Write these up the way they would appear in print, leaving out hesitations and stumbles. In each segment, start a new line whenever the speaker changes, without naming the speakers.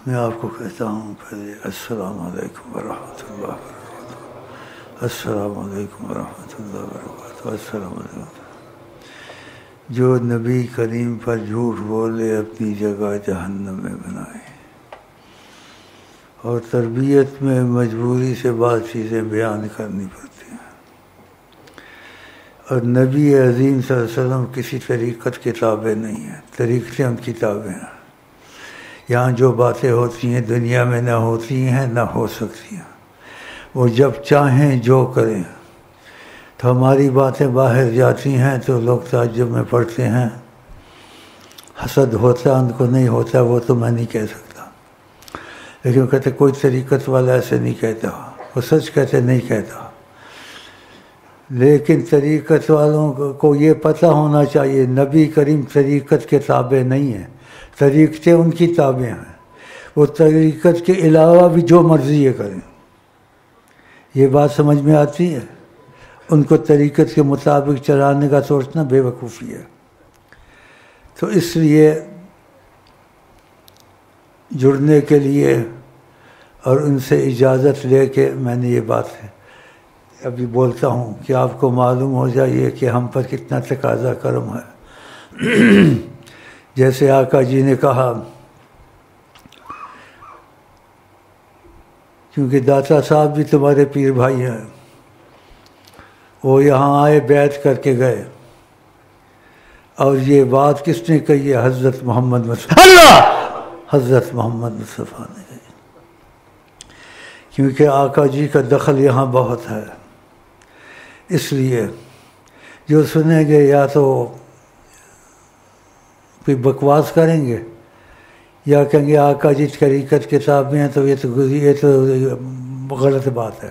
میں آپ کو کہتا ہوں پہلے السلام علیکم ورحمۃ اللہ وبرکاتہ، السلام علیکم ورحمۃ اللہ وبرکاتہ، السلام علیکم۔ جو نبی کریم پر جھوٹ بولے اپنی جگہ جہنم میں بنائے، اور تربیت میں مجبوری سے بعض چیزیں بیان کرنی پڑتی ہیں، اور نبی عظیم صلی اللہ علیہ وسلم کسی طریقت کتابیں نہیں ہیں، طریقے ان کتابیں ہیں۔ یہاں جو باتیں ہوتی ہیں دنیا میں نہ ہوتی ہیں نہ ہو سکتی ہیں، وہ جب چاہیں جو کریں۔ تو ہماری باتیں باہر جاتی ہیں تو لوگ تعجب میں پڑتے ہیں، حسد ہوتا ان کو نہیں ہوتا وہ تو میں نہیں کہہ سکتا، لیکن وہ کہتے کوئی طریقت والا ایسے نہیں کہتا، وہ سچ کہتے نہیں کہتا۔ لیکن طریقت والوں کو یہ پتہ ہونا چاہیے نبی کریم طریقت کے تابع نہیں ہیں، طریقتے ان کی تابع ہیں، وہ طریقت کے علاوہ بھی جو مرضی یہ کریں۔ یہ بات سمجھ میں آتی ہے؟ ان کو طریقت کے مطابق چلانے کا سوچنا بے وقوفی ہے۔ تو اس لیے جڑنے کے لیے اور ان سے اجازت لے کے میں نے یہ بات ابھی بولتا ہوں کہ آپ کو معلوم ہو جائے کہ ہم پر کتنا تقاضا کرم ہے۔ جیسے آقا جی نے کہا، کیونکہ داتا صاحب بھی تمہارے پیر بھائی ہیں، وہ یہاں آئے بیعت کر کے گئے، اور یہ بات کس نے کہی ہے؟ حضرت محمد مصطفیٰ، حضرت محمد مصطفیٰ نے کہی، کیونکہ آقا جی کا دخل یہاں بہت ہے۔ اس لیے جو سنیں گے یا تو کوئی بکواس کریں گے یا کہیں گے آقا جی طریقت کتابیں ہیں، تو یہ تو غلط بات ہے۔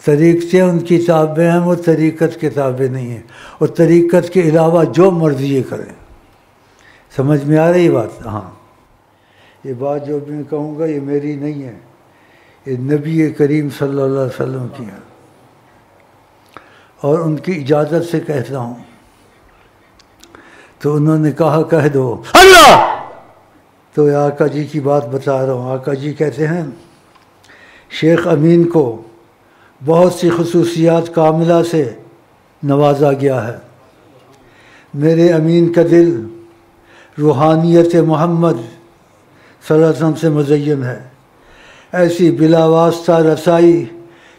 طریقتے ان کی کتابیں ہیں، وہ طریقت کتابیں نہیں ہیں، اور طریقت کے علاوہ جو مرضی یہ کریں۔ سمجھ میں آ رہی بات؟ ہاں، یہ بات جو میں کہوں گا یہ میری نہیں ہے، یہ نبی کریم صلی اللہ علیہ وسلم کی ہے، اور ان کی اجازت سے کہتا ہوں۔ تو انہوں نے کہا کہہ دو اللہ، تو آقا جی کی بات بتا رہا ہوں۔ آقا جی کہتے ہیں شیخ امین کو بہت سی خصوصیات کاملہ سے نوازا گیا ہے۔ میرے امین کا دل روحانیت محمد صلی اللہ علیہ وسلم سے مزین ہے، ایسی بلا واسطہ رسائی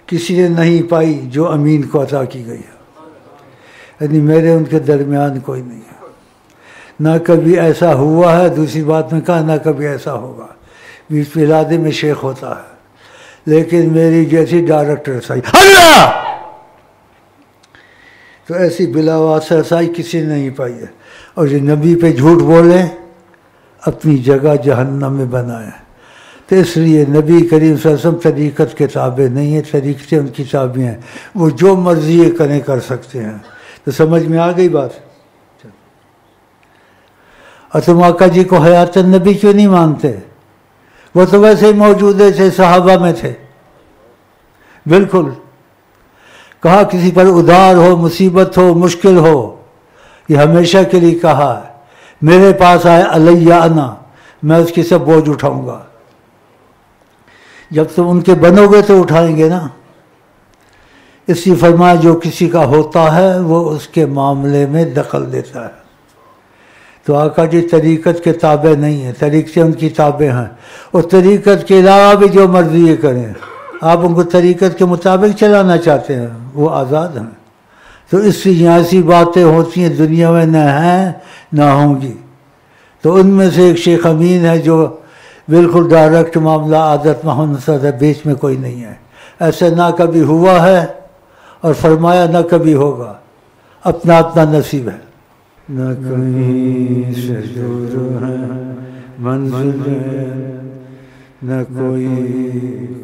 کسی نے نہیں پائی جو امین کو عطا کی گئی ہے، یعنی میرے ان کے درمیان کوئی نہیں ہے، نہ کبھی ایسا ہوا ہے۔ دوسری بات میں کہا نہ کبھی ایسا ہوگا، بیس ولادے میں شیخ ہوتا ہے، لیکن میری جیسی ڈائریکٹ رسائی اللہ، تو ایسی بلا واسطہ رسائی کسی نے نہیں پائی ہے۔ اور جو نبی پہ جھوٹ بولے اپنی جگہ جہنم میں بنائے، تو اس لیے نبی کریم صلی اللہ علیہ وسلم طریقت کے تابع نہیں ہے، طریقتے ان کی تابع ہیں، وہ جو مرضی یہ کریں کر سکتے ہیں۔ تو سمجھ میں آ گئی بات؟ اور تم آقا جی کو حیات النبی کیوں نہیں مانتے؟ وہ تو ویسے ہی موجود تھے، صحابہ میں تھے، بالکل۔ کہا کسی پر ادھار ہو، مصیبت ہو، مشکل ہو، یہ ہمیشہ کے لیے کہا ہے میرے پاس آئے علیہ انا، میں اس کی سب بوجھ اٹھاؤں گا۔ جب تم ان کے بنو گے تو اٹھائیں گے نا۔ اسی فرمایا جو کسی کا ہوتا ہے وہ اس کے معاملے میں دخل دیتا ہے۔ تو آقا جی طریقت کے تابع نہیں ہیں، طریقے ان کی تابع ہیں، اور طریقت کے علاوہ بھی جو مرضی یہ کریں۔ آپ ان کو طریقت کے مطابق چلانا چاہتے ہیں، وہ آزاد ہیں۔ تو اس سے یہاں ایسی باتیں ہوتی ہیں دنیا میں نہ ہیں نہ ہوں گی۔ تو ان میں سے ایک شیخ امین ہے جو بالکل ڈائریکٹ معاملہ عادت محمد صلی اللہ علیہ وسلم، بیچ میں کوئی نہیں ہے۔ ایسا نہ کبھی ہوا ہے اور فرمایا نہ کبھی ہوگا، اپنا اپنا نصیب ہے۔ نہ کہیں سے دور ہے منزل، نہ کوئی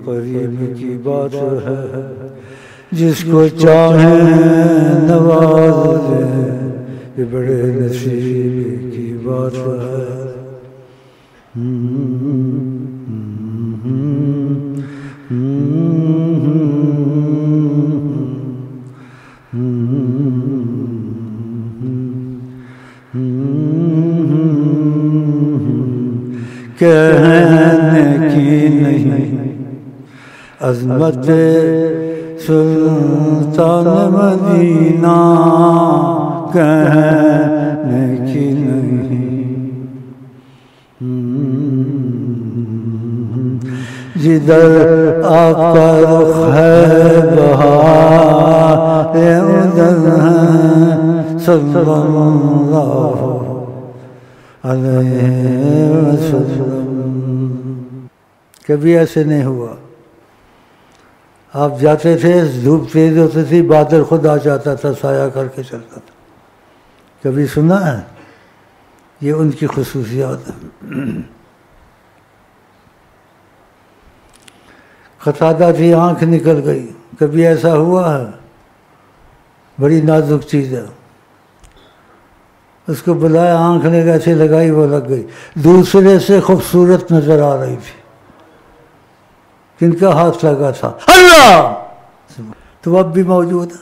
قریب کی بات ہے، جس کو چاہیں نواز دے، یہ بڑے نصیب کی بات ہے۔ کہنے کہنے کی نہیں، عظمت سلطان مدینہ کہنے کی نہیں، جدھر آقا رخ ہے بہار ادھر ہے صلی اللہ علیہ وسلم۔ کبھی ایسے نہیں ہوا، آپ جاتے تھے دھوپ تیز ہوتی تھی، بادل خود آ جاتا تھا، سایہ کر کے چلتا تھا۔ کبھی سنا ہے؟ یہ ان کی خصوصیات ہے۔ قتادہ تھی، آنکھ نکل گئی، کبھی ایسا ہوا ہے؟ بڑی نازک چیز ہے، اس کو بلایا، آنکھ نے کیسے لگائی، وہ لگ گئی، دوسرے سے خوبصورت نظر آ رہی تھی، کن کا ہاتھ لگا تھا؟ اللہ! تو اب بھی موجود ہے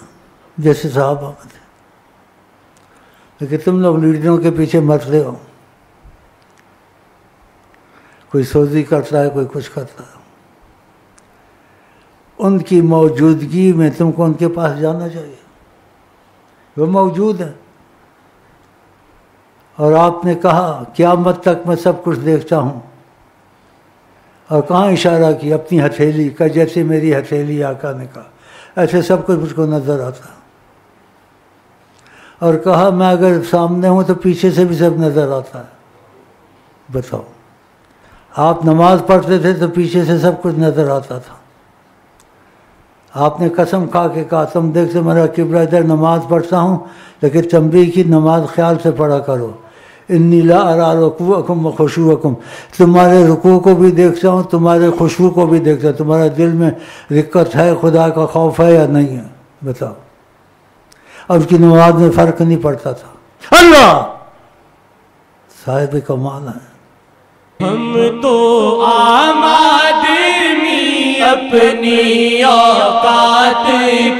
جیسے صحابہ میں تھے، لیکن تم لوگ لیڈروں کے پیچھے مرتے ہو، کوئی سوزی کرتا ہے، کوئی کچھ کرتا ہے۔ ان کی موجودگی میں تم کو ان کے پاس جانا چاہیے، وہ موجود ہے۔ اور آپ نے کہا قیامت تک میں سب کچھ دیکھتا ہوں، اور کہاں اشارہ کی؟ اپنی ہتھیلی کا، جیسے میری ہتھیلی آقا نے کہا، ایسے سب کچھ مجھ کو نظر آتا۔ اور کہا میں اگر سامنے ہوں تو پیچھے سے بھی سب نظر آتا ہے۔ بتاؤ، آپ نماز پڑھتے تھے تو پیچھے سے سب کچھ نظر آتا تھا۔ آپ نے قسم کھا کے کہا تم دیکھتے میرا قبلہ ادھر، نماز پڑھتا ہوں لیکن تنبیہ کی نماز خیال سے پڑھا کرو، انی لا اری رکوعکم و خشوعکم، تمہارے رکوع کو بھی دیکھتا ہوں، تمہارے خشوع کو بھی دیکھتا ہوں، تمہارا دل میں رقت ہے، خدا کا خوف ہے یا نہیں ہے؟ بتاؤ۔ اب کی نماز میں فرق نہیں پڑتا تھا۔ اللہ صاحب کمال ہے۔
ہم تو آمادی اپنی اوقات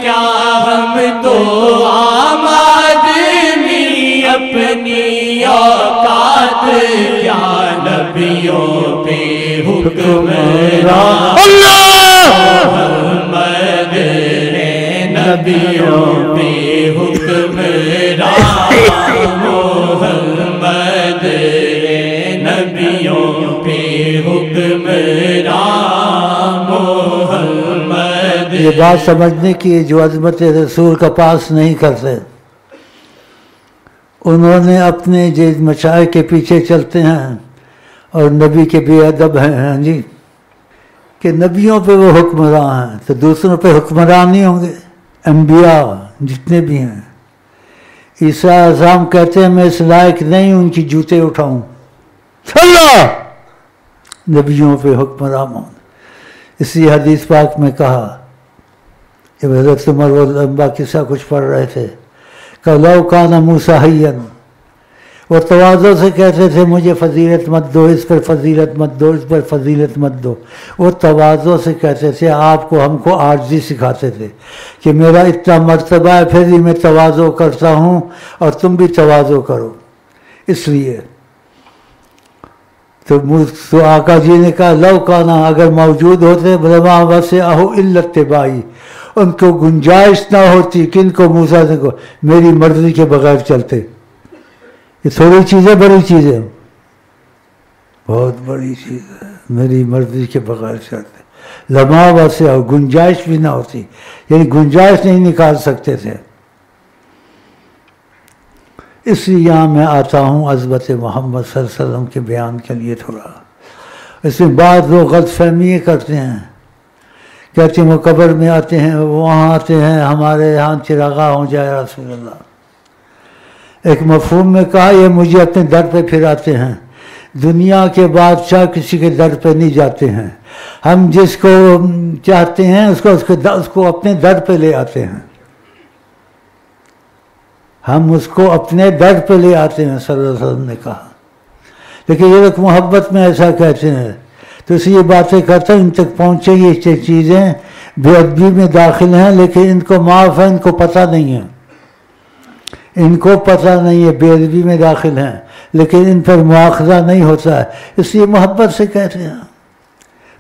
کیا، ہم تو آمادی اپنی اوقات کیا، نبیوں پہ حکمران محمد ہے، نبیوں پہ حکمران محمد ہے، نبیوں پہ حکمران۔
یہ بات سمجھنے کی جو عظمت رسول کا پاس نہیں کرتے، انہوں نے اپنے جو مشائخ کے پیچھے چلتے ہیں اور نبی کے بے ادب ہیں جی، کہ نبیوں پہ وہ حکمراں ہیں تو دوسروں پہ حکمران نہیں ہوں گے۔ انبیاء جتنے بھی ہیں، عیسیٰ اعظم کہتے ہیں میں اس لائق نہیں ان کی جوتے اٹھاؤں، اللہ نبیوں پہ حکمران ہوں۔ اسی حدیث پاک میں کہا کہ حضرت عمر وہ لمبا قصہ کچھ پڑھ رہے تھے کہ لو کان موسیٰ حیًّا، وہ تواضع سے کہتے تھے مجھے فضیلت مت دو، اس پر فضیلت مت دو، اس پر فضیلت مت دو۔ وہ تواضع سے کہتے تھے، آپ کو ہم کو عاجزی سکھاتے تھے کہ میرا اتنا مرتبہ ہے پھر بھی میں تواضع کرتا ہوں اور تم بھی تواضع کرو۔ اس لیے تو آقا جی نے کہا لو کانا، اگر موجود ہوتے لما وسعہ الا اتباعی، ان کو گنجائش نہ ہوتی کن کو؟ موسیٰ نے کو میری مرضی کے بغیر چلتے۔ یہ تھوڑی چیز ہے، بڑی چیز ہے، بہت بڑی چیز ہے، میری مرضی کے بغیر چلتے، لما وسعہ، گنجائش بھی نہ ہوتی، یعنی گنجائش نہیں نکال سکتے تھے۔ اس لیے یہاں میں آتا ہوں عظمت محمد صلی اللہ علیہ وسلم کے بیان کے لیے تھوڑا۔ اس میں بعض لوگ غلط فہمی کرتے ہیں، کہتے ہیں وہ قبر میں آتے ہیں، وہاں آتے ہیں ہمارے یہاں چراغاں ہو جائے رسول اللہ۔ ایک مفہوم میں کہا یہ مجھے اپنے در پہ پھراتے ہیں، دنیا کے بادشاہ کسی کے در پہ نہیں جاتے ہیں، ہم جس کو چاہتے ہیں اس کو اپنے در پہ لے آتے ہیں، ہم اس کو اپنے در پہ لے آتے ہیں، صلی اللہ علیہ وسلم نے کہا۔ لیکن یہ لوگ محبت میں ایسا کہتے ہیں، تو اس یہ باتیں کرتے ہیں ان تک پہنچے یہ چیزیں بے ادبی میں داخل ہیں، لیکن ان کو معاف ہے، ان کو پتہ نہیں ہے، ان کو پتہ نہیں ہے، بے ادبی میں داخل ہیں لیکن ان پر مواخذہ نہیں ہوتا ہے، اس لیے محبت سے کہتے ہیں